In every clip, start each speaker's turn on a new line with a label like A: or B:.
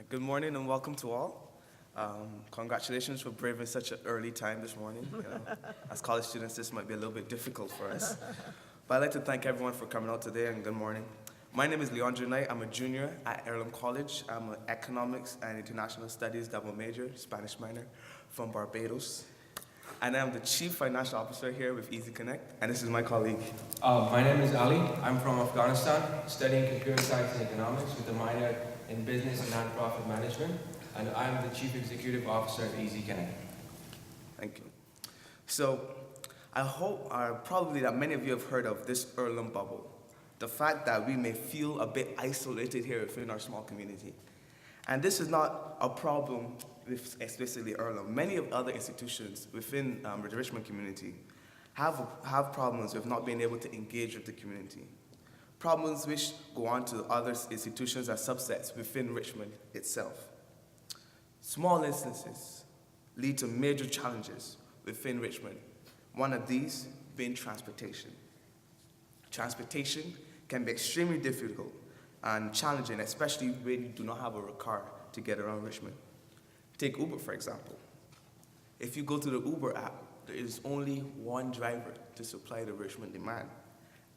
A: Good morning and welcome to all. Congratulations for braving such an early time this morning. As college students, this might be a little bit difficult for us. But I'd like to thank everyone for coming out today and good morning. My name is Leandro Knight. I'm a junior at Earlham College. I'm an economics and international studies double major, Spanish minor, from Barbados. And I'm the chief financial officer here with Easy Connect, and this is my colleague.
B: My name is Ali. I'm from Afghanistan, studying computer science and economics with a minor in business and non-profit management, and I'm the chief executive officer at Easy Connect.
A: Thank you. So, I hope probably that many of you have heard of this Earlham bubble, the fact that we may feel a bit isolated here within our small community. And this is not a problem with explicitly Earlham. Many of other institutions within the Richmond community have problems with not being able to engage with the community. Problems which go on to other institutions and subsets within Richmond itself. Small instances lead to major challenges within Richmond. One of these being transportation. Transportation can be extremely difficult and challenging, especially when you do not have a car to get around Richmond. Take Uber, for example. If you go to the Uber app, there is only one driver to supply the Richmond demand.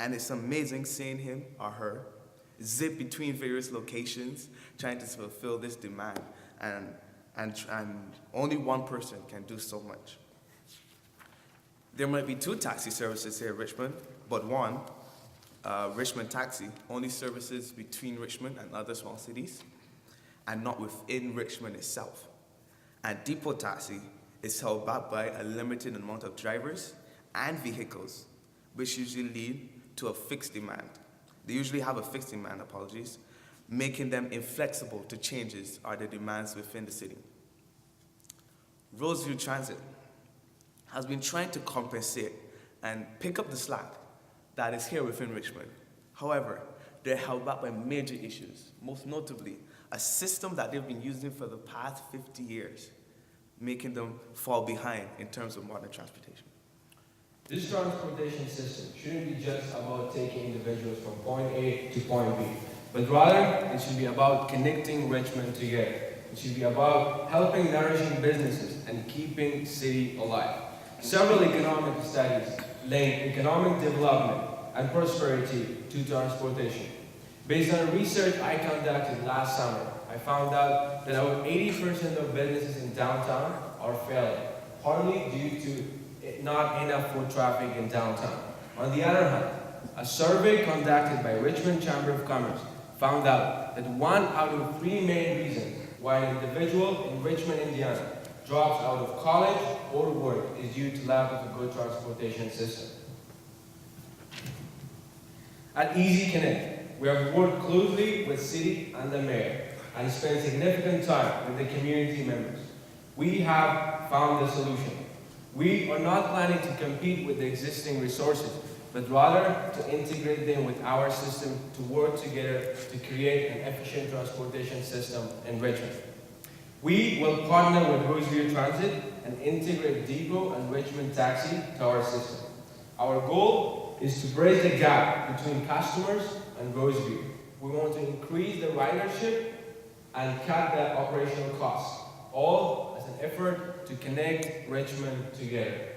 A: And it's amazing seeing him or her zip between various locations trying to fulfill this demand. And only one person can do so much. There might be two taxi services here in Richmond, but one, Richmond Taxi, only services between Richmond and other small cities, and not within Richmond itself. And Depot Taxi is held back by a limited amount of drivers and vehicles, which usually lead to a fixed demand. They usually have a fixed demand, making them inflexible to changes or the demands within the city. Roseview Transit has been trying to compensate and pick up the slack that is here within Richmond. However, they're held back by major issues, most notably a system that they've been using for the past 50 years, making them fall behind in terms of modern transportation.
B: This transportation system shouldn't be just about taking individuals from point A to point B, but rather it should be about connecting Richmond together. It should be about helping nourishing businesses and keeping city alive. Several economic studies link economic development and prosperity to transportation. Based on research I conducted last summer, I found out that about 80% of businesses in downtown are failing, partly due to not enough foot traffic in downtown. On the other hand, a survey conducted by Richmond Chamber of Commerce found out that 1 out of 3 main reasons why an individual in Richmond, Indiana drops out of college or work is due to lack of a good transportation system. At Easy Connect, we have worked closely with City and the Mayor and spent significant time with the community members. We have found the solution. We are not planning to compete with the existing resources, but rather to integrate them with our system to work together to create an efficient transportation system in Richmond. We will partner with Roseview Transit and integrate Depot and Richmond Taxi to our system. Our goal is to bridge the gap between customers and Roseview. We want to increase the ridership and cut the operational costs, all as an effort to connect Richmond together.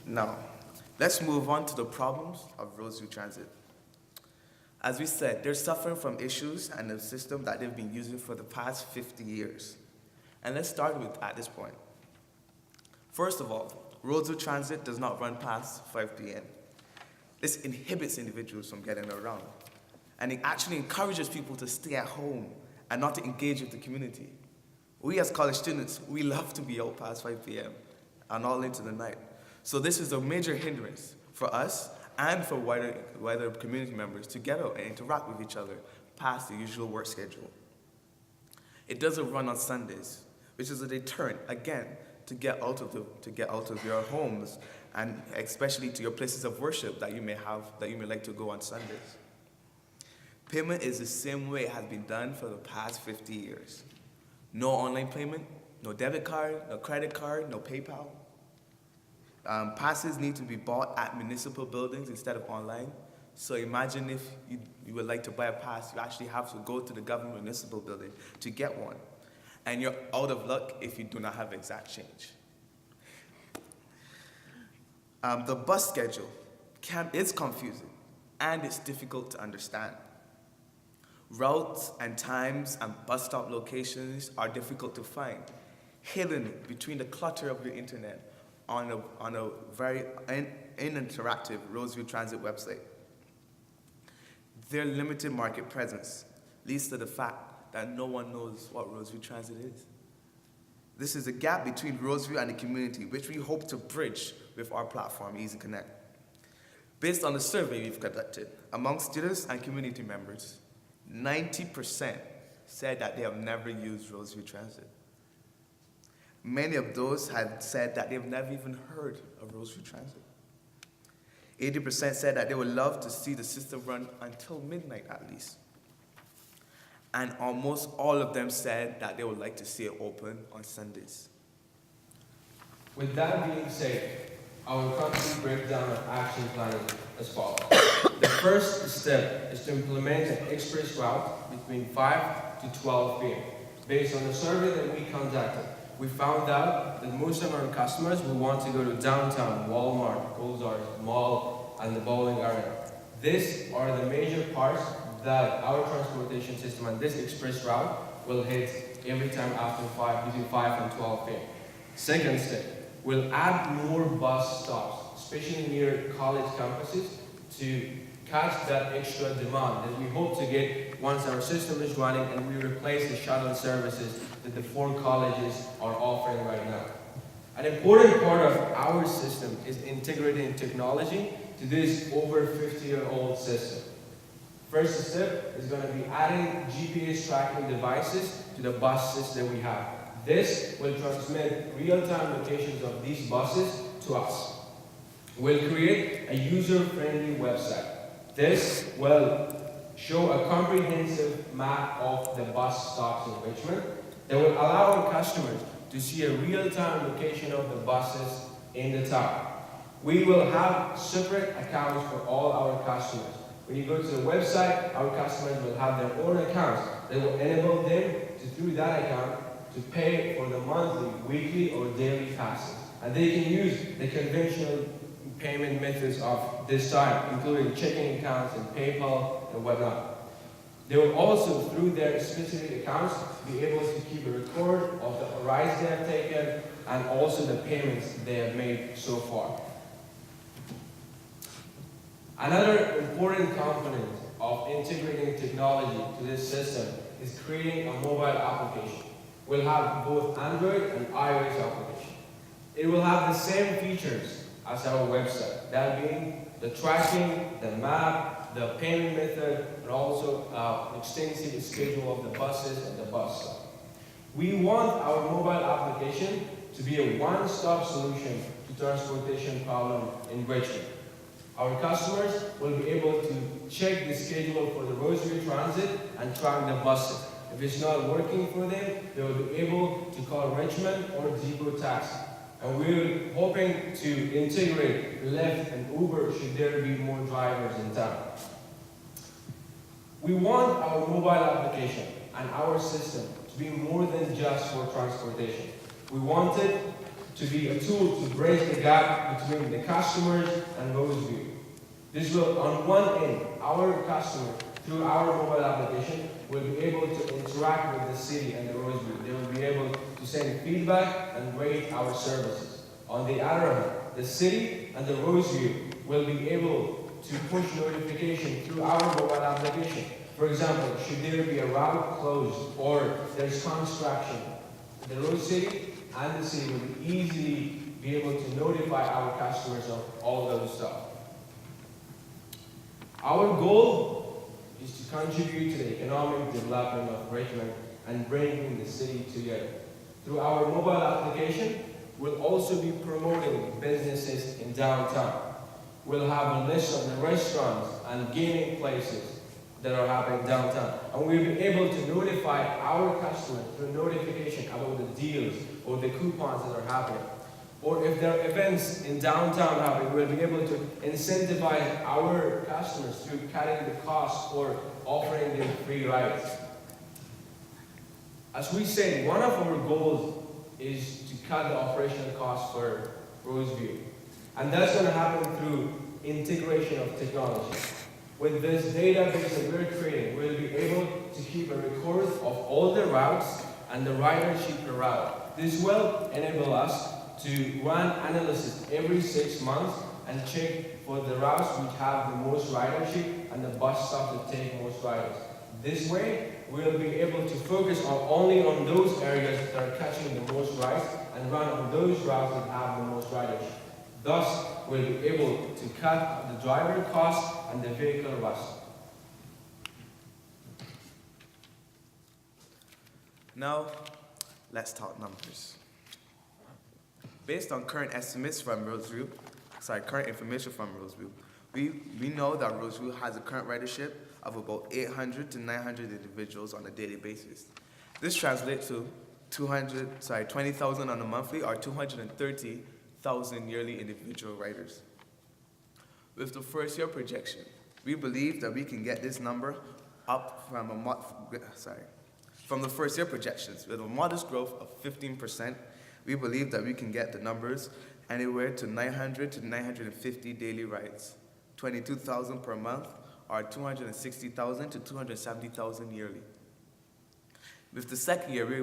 A: Now, let's move on to the problems of Roseview Transit. As we said, they're suffering from issues and a system that they've been using for the past 50 years. And let's start with at this point. First of all, Roseview Transit does not run past 5 p.m. This inhibits individuals from getting around. And it actually encourages people to stay at home and not to engage with the community. We as college students, we love to be out past 5 p.m. and all into the night. So this is a major hindrance for us and for wider community members to get out and interact with each other past the usual work schedule. It doesn't run on Sundays, which is a deterrent, again, to get out of your homes and especially to your places of worship that you may like to go on Sundays. Payment is the same way it has been done for the past 50 years. No online payment, no debit card, no credit card, no PayPal. Passes need to be bought at municipal buildings instead of online. So imagine if you would like to buy a pass, you actually have to go to the government municipal building to get one. And you're out of luck if you do not have exact change. The bus schedule is confusing and it's difficult to understand. Routes and times and bus stop locations are difficult to find, hidden between the clutter of the internet on a very uninteractive Roseville Transit website. Their limited market presence leads to the fact that no one knows what Roseville Transit is. This is a gap between Roseville and the community, which we hope to bridge with our platform, Easy Connect. Based on the survey we've conducted among students and community members, 90% said that they have never used Roseville Transit. Many of those had said that they've never even heard of Roseville Transit. 80% said that they would love to see the system run until midnight at least. And almost all of them said that they would like to see it open on Sundays.
B: With that being said, our country breakdown of action plan is as follows. The first step is to implement an express route between 5 to 12 p.m. Based on the survey that we conducted, we found out that most of our customers will want to go to downtown, Walmart, Ozarks, Mall, and the bowling arena. These are the major parts that our transportation system and this express route will hit every time after between 5 and 12 p.m. Second step, we'll add more bus stops, especially near college campuses, to catch that extra demand that we hope to get once our system is running and we replace the shuttle services that the 4 colleges are offering right now. An important part of our system is integrating technology to this over 50-year-old system. First step is going to be adding GPS tracking devices to the buses that we have. This will transmit real-time locations of these buses to us. We'll create a user-friendly website. This will show a comprehensive map of the bus stops in Richmond that will allow our customers to see a real-time location of the buses in the town. We will have separate accounts for all our customers. When you go to the website, our customers will have their own accounts that will enable them to, through that account, to pay for the monthly, weekly, or daily passes. And they can use the conventional payment methods of this time, including checking accounts and PayPal and whatnot. They will also, through their specific accounts, be able to keep a record of the rides they have taken and also the payments they have made so far. Another important component of integrating technology to this system is creating a mobile application. We'll have both Android and iOS application. It will have the same features as our website, that being the tracking, the map, the payment method, and also an extensive schedule of the buses and the bus stop. We want our mobile application to be a one-stop solution to transportation problem in Richmond. Our customers will be able to check the schedule for the Roseville Transit and track the buses. If it's not working for them, they will be able to call Richmond or Depot Taxi. And we're hoping to integrate Lyft and Uber should there be more drivers in town. We want our mobile application and our system to be more than just for transportation. We want it to be a tool to bridge the gap between the customers and Roseville. This will, on one end, our customer, through our mobile application, will be able to interact with the city and the Roseville. They will be able to send feedback and rate our services. On the other hand, the city and the Roseville will be able to push notification through our mobile application. For example, should there be a route closed or there's construction, the Rose City and the city will easily be able to notify our customers of all those stuff. Our goal is to contribute to the economic development of Richmond and bringing the city together. Through our mobile application, we'll also be promoting businesses in downtown. We'll have a list of the restaurants and gaming places that are happening downtown. And we'll be able to notify our customers through notification about the deals or the coupons that are happening. Or if there are events in downtown happening, we'll be able to incentivize our customers through cutting the cost or offering them free rides. As we said, one of our goals is to cut the operational costs for Roseview. And that's going to happen through integration of technology. With this database that we're creating, we'll be able to keep a record of all the routes and the ridership per route. This will enable us to run analysis every 6 months and check for the routes which have the most ridership and the bus stops that take most riders. This way, we'll be able to focus only on those areas that are catching the most rides and run on those routes that have the most ridership. Thus, we'll be able to cut the driver costs and the vehicle rust.
A: Now, let's talk numbers. Based on current estimates from current information from Roseview, we know that Roseview has a current ridership of about 800 to 900 individuals on a daily basis. This translates to 20,000 on a monthly or 230,000 yearly individual riders. With the first year projection, we believe that we can get this number up from the first year projections. With a modest growth of 15%, we believe that we can get the numbers anywhere to 900 to 950 daily rides, 22,000 per month, or 260,000 to 270,000 yearly. With the second year, we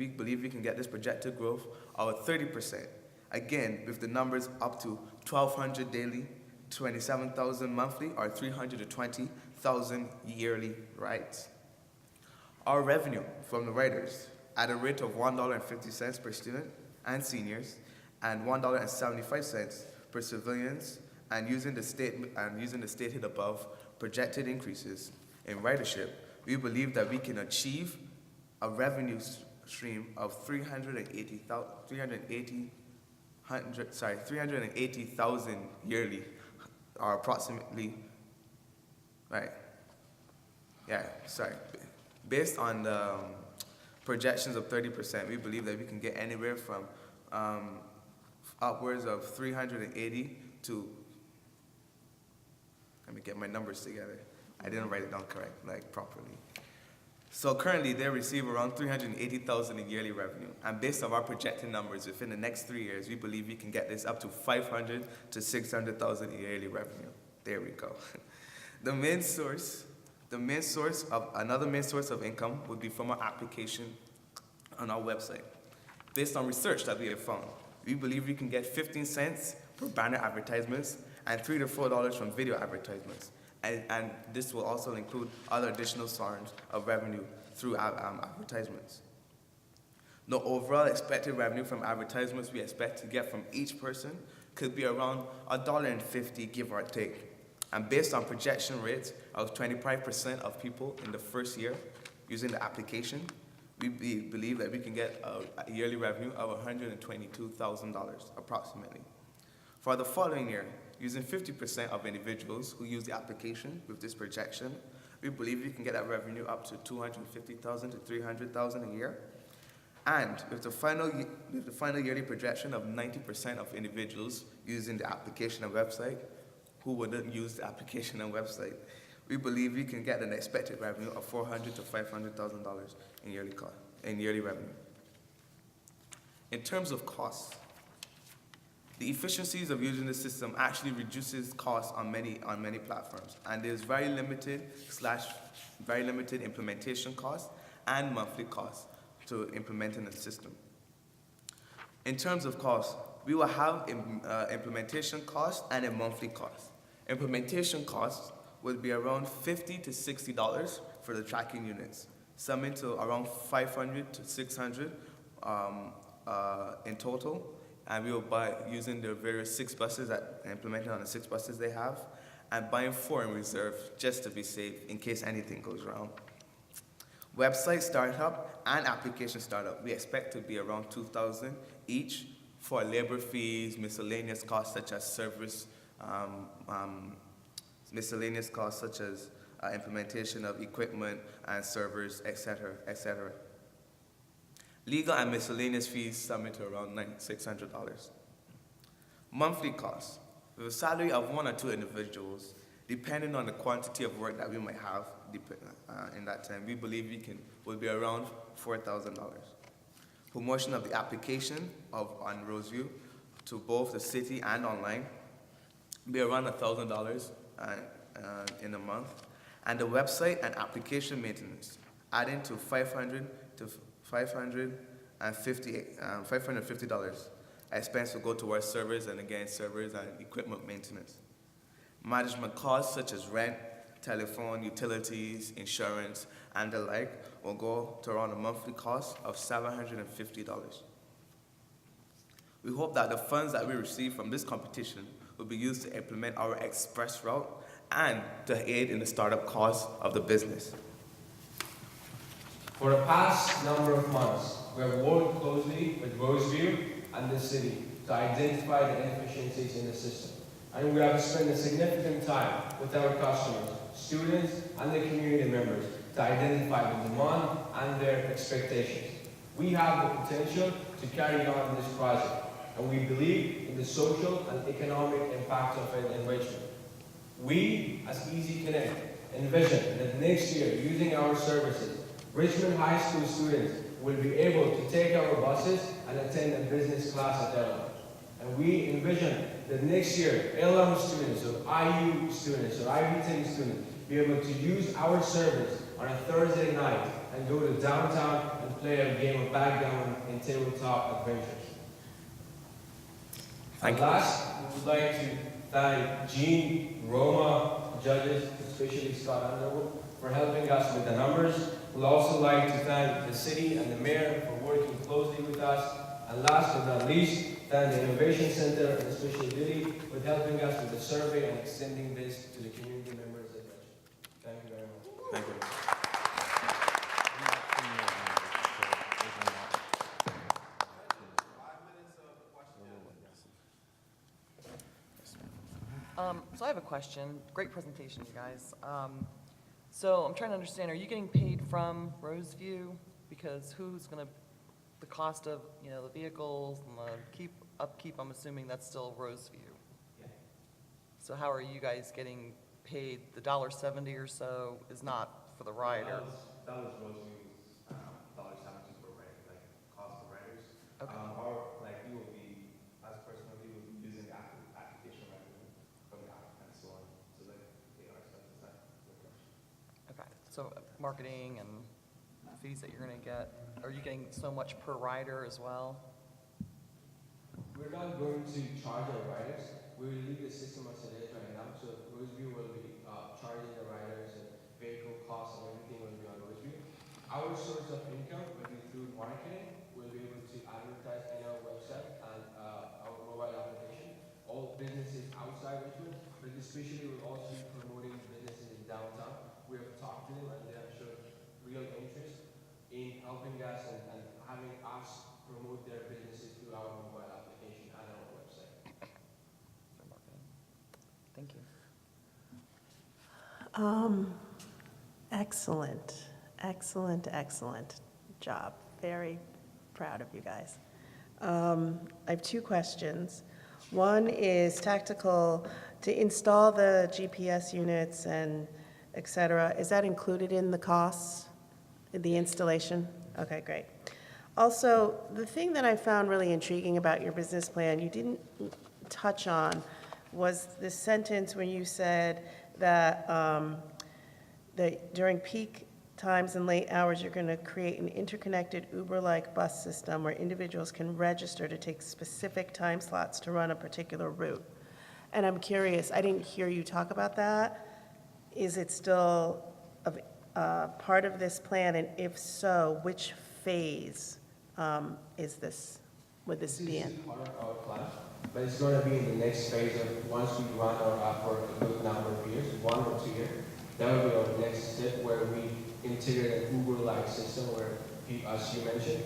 A: believe we can get this projected growth of 30%. Again, with the numbers up to 1,200 daily, 27,000 monthly, or 320,000 yearly rides. Our revenue from the riders at a rate of $1.50 per student and seniors, and $1.75 per civilians, and using the stated above projected increases in ridership, we believe that we can achieve a revenue stream of 380,000 yearly, or approximately, based on the projections of 30%, we believe that we can get anywhere from upwards of 380 to, let me get my numbers together. I didn't write it down properly. So currently they receive around 380,000 in yearly revenue. And based on our projected numbers, within the next 3 years, we believe we can get this up to 500 to 600,000 in yearly revenue. There we go. Another main source of income would be from our application on our website. Based on research that we have found, we believe we can get 15 cents per banner advertisements and $3 to $4 from video advertisements. And this will also include other additional sources of revenue through advertisements. The overall expected revenue from advertisements we expect to get from each person could be around $1.50, give or take. And based on projection rates of 25% of people in the first year using the application, we believe that we can get a yearly revenue of $122,000 approximately. For the following year, using 50% of individuals who use the application with this projection, we believe we can get that revenue up to $250,000 to $300,000 a year. And with the final yearly projection of 90% of individuals using the application and website who wouldn't use the application and website, we believe we can get an expected revenue of $400,000 to $500,000 in yearly revenue. In terms of costs, the efficiencies of using the system actually reduces costs on many platforms, and there's very limited implementation costs and monthly costs to implementing the system. In terms of costs, we will have implementation costs and a monthly cost. Implementation costs would be around $50 to $60 for the tracking units, summing to around $500 to $600 in total. And we will buy using the various 6 buses that implemented on the 6 buses they have, and buying 4 in reserve just to be safe in case anything goes wrong. Website startup and application startup, we expect to be around $2,000 each for labor fees, miscellaneous costs such as service, miscellaneous costs such as implementation of equipment and servers, etc., etc. Legal and miscellaneous fees sum to around $600. Monthly costs. With a salary of 1 or 2 individuals, depending on the quantity of work that we might have in that time, we believe will be around $4,000. Promotion of the application on Roseview to both the city and online be around $1,000 in a month, and the website and application maintenance adding to $500 to $550. Expense will go towards servers and equipment maintenance. Management costs such as rent, telephone, utilities, insurance, and the like will go to around a monthly cost of $750. We hope that the funds that we receive from this competition will be used to implement our express route and to aid in the startup costs of the business.
B: For the past number of months, we have worked closely with Roseview and the city to identify the inefficiencies in the system. And we have spent a significant time with our customers, students, and the community members to identify the demand and their expectations. We have the potential to carry on this project, and we believe in the social and economic impact of it in Richmond. We, as Easy Connect, envision that next year, using our services, Richmond High School students will be able to take our buses and attend a business class at Earlham. And we envision that next year, Earlham students or IU students or Ivy Tech students be able to use our service on a Thursday night and go to downtown and play a game of backgammon and tabletop adventures.
A: Thank
B: And
A: you.
B: last, we would like to thank Jean, Roma, judges, especially Scott Underwood, for helping us with the numbers. We'd also like to thank the city and the mayor for working closely with us. And last but not least, thank the Innovation Center and especially Lily for helping us with the survey and extending this to the community members at Richmond. Thank you very much.
A: Thank you.
C: So I have a question. Great presentation, you guys. So I'm trying to understand, are you getting paid from Roseview? Because who's going to, the cost of, the vehicles and the upkeep, I'm assuming that's still Roseview.
B: Yeah.
C: So how are you guys getting paid? The $1.70 or so is not for the rider.
D: That was Roseview's $1.70 per ride, like cost for riders.
C: Okay.
D: We will be, as personally, we will be using application revenue from the app and so on. So they are expenses that we're charging.
C: Okay. So marketing and fees that you're going to get, are you getting so much per rider as well?
B: We're not going to charge our riders. We will leave the system as it is right now. So Roseview will be charging the riders and vehicle costs and everything will be on Roseview. Our source of income will be through marketing. We'll be able to advertise on our website and our mobile application. All businesses outside Richmond, but especially we'll also be promoting businesses in downtown. We have talked to them and they have shown real interest in helping us and having us promote their businesses through our mobile application and our website.
C: For marketing. Thank you.
E: Excellent job. Very proud of you guys. I have 2 questions. One is tactical. To install the GPS units and et cetera, is that included in the costs, the installation? Okay, great. Also, the thing that I found really intriguing about your business plan, you didn't touch on, was this sentence when you said that, that during peak times and late hours, you're going to create an interconnected Uber-like bus system where individuals can register to take specific time slots to run a particular route. And I'm curious, I didn't hear you talk about that. Is it still part of this plan? And if so, which phase is this, would this be in?
B: This is part of our plan, but it's going to be in the next phase of once we run our app for a good number of years, 1 or 2 years. That will be our next step where we integrate an Uber-like system where, as you mentioned,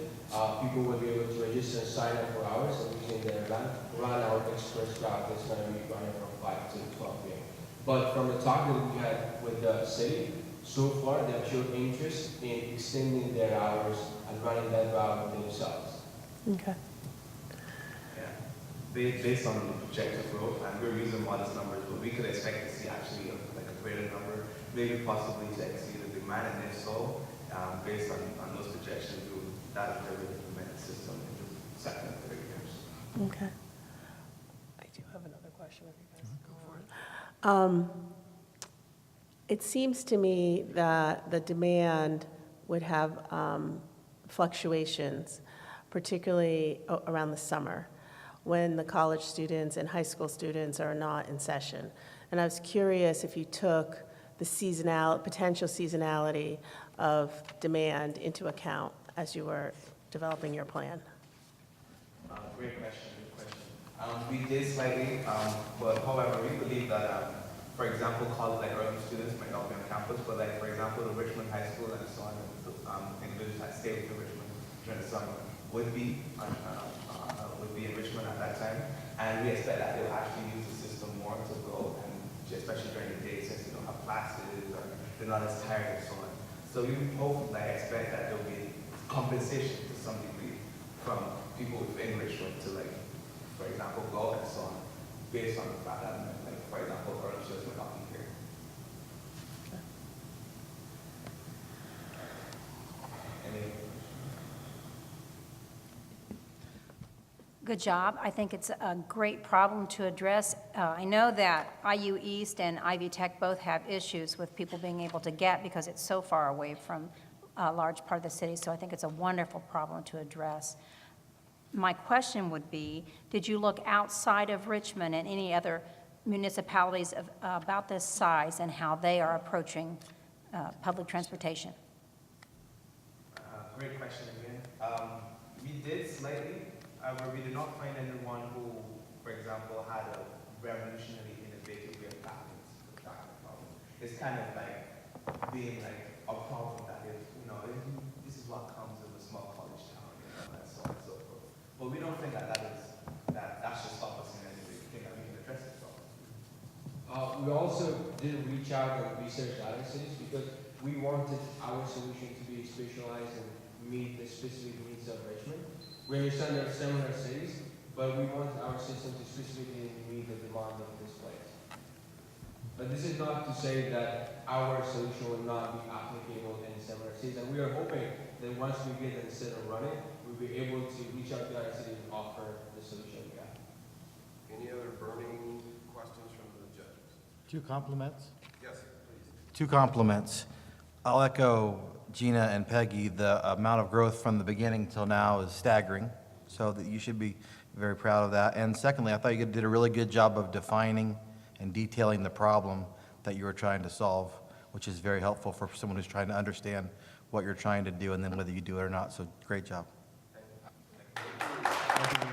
B: people will be able to register and sign up for hours and using their van, run our express route that's going to be running from 5 to 12 p.m. But from the talk that we had with the city, so far they have shown interest in extending their hours and running that route themselves.
E: Okay.
D: Yeah. Based on the projected growth, and we're using modest numbers, but we could expect to see actually like a greater number, maybe possibly to exceed the demand, and if so, based on those projections, that is where we implement the system in the second and third years.
E: Okay. I do have another question if you guys go for it. It seems to me that the demand would have fluctuations, particularly around the summer, when the college students and high school students are not in session. And I was curious if you took the potential seasonality of demand into account as you were developing your plan.
D: Great question, good question. We did slightly, but however, we believe that, for example, college like Earlham students might not be on campus, but like, for example, the Richmond High School and so on, individuals that stay with Richmond during the summer would be in Richmond at that time, and we expect that they'll actually use the system more to go, and especially during the day since they don't have classes or they're not as tired and so on. So we hope, expect that there'll be compensation to some degree from people within Richmond to for example, go and so on, based on the fact that, for example, Earlham students will not be here. Any?
F: Good job. I think it's a great problem to address. I know that IU East and Ivy Tech both have issues with people being able to get because it's so far away from a large part of the city, so I think it's a wonderful problem to address. My question would be, did you look outside of Richmond and any other municipalities about this size and how they are approaching public transportation?
D: Great question again. We did slightly, but we did not find anyone who, for example, had a revolutionary innovative way of tackling the problem. It's kind of being a problem that is, this is what comes with a small college town, and so on and so forth. But we don't think that should stop us in any way. We think that we can address this problem.
B: We also did reach out and research other cities because we wanted our solution to be specialized and meet the specific needs of Richmond. We understand there are similar cities, but we want our system to specifically meet the demand of this place. But this is not to say that our solution will not be applicable in similar cities, and we are hoping that once we get the system running, we'll be able to reach out to other cities and offer the solution we have.
G: Any other burning questions from the judges?
H: Two compliments?
G: Yes, please.
H: Two compliments. I'll echo Gina and Peggy. The amount of growth from the beginning till now is staggering, so that you should be very proud of that. And secondly, I thought you did a really good job of defining and detailing the problem that you were trying to solve, which is very helpful for someone who's trying to understand what you're trying to do and then whether you do it or not. So great job.
B: Thank you.